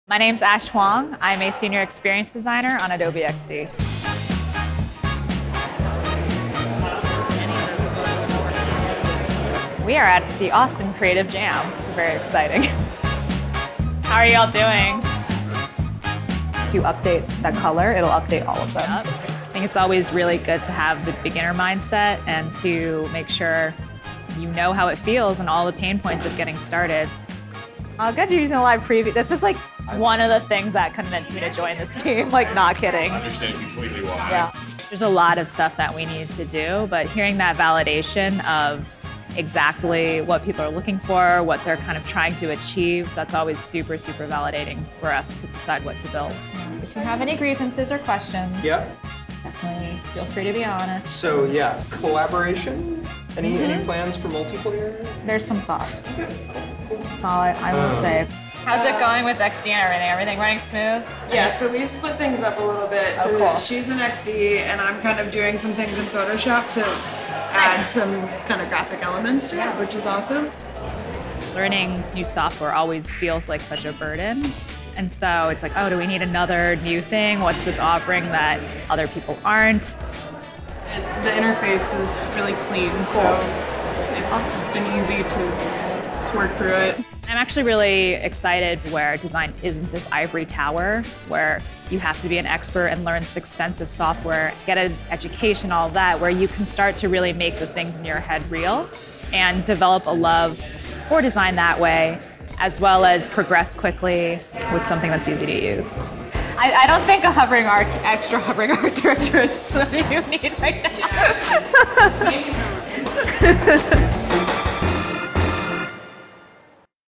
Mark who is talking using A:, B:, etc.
A: My name's Ash Huang. I'm a senior experience designer on Adobe XD. We are at the Austin Creative Jam. It's very exciting. How are y'all doing? If you update that color, it'll update all of them. Yep. I think it's always really good to have the beginner mindset and to make sure you know how it feels and all the pain points of getting started. I'll get you using a live preview. This is like one of the things that convinced me to join this team, like not kidding.
B: I understand completely why.
A: Yeah. There's a lot of stuff that we need to do, but hearing that validation of exactly what people are looking for, what they're kind of trying to achieve, that's always super, super validating for us to decide what to build. If you have any grievances or questions, definitely feel free to be honest.
C: So yeah, collaboration? Any plans for multiplayer?
A: There's some thought. That's all I will say. How's it going with XD and everything? Everything running smooth?
D: Yeah, so we've split things up a little bit. So
A: cool.
D: She's in XD and I'm kind of doing some things in Photoshop to add some kind of graphic elements to it, which is awesome.
A: Learning new software always feels like such a burden. And so it's like, oh, do we need another new thing? What's this offering that other people aren't?
D: The interface is really clean, so it's been easy to work through it.
A: I'm actually really excited where design isn't this ivory tower where you have to be an expert and learn this expensive software, get an education, all that, where you can start to really make the things in your head real and develop a love for design that way, as well as progress quickly with something that's easy to use. I don't think a extra hovering art director is something you need right now.
D: Yeah.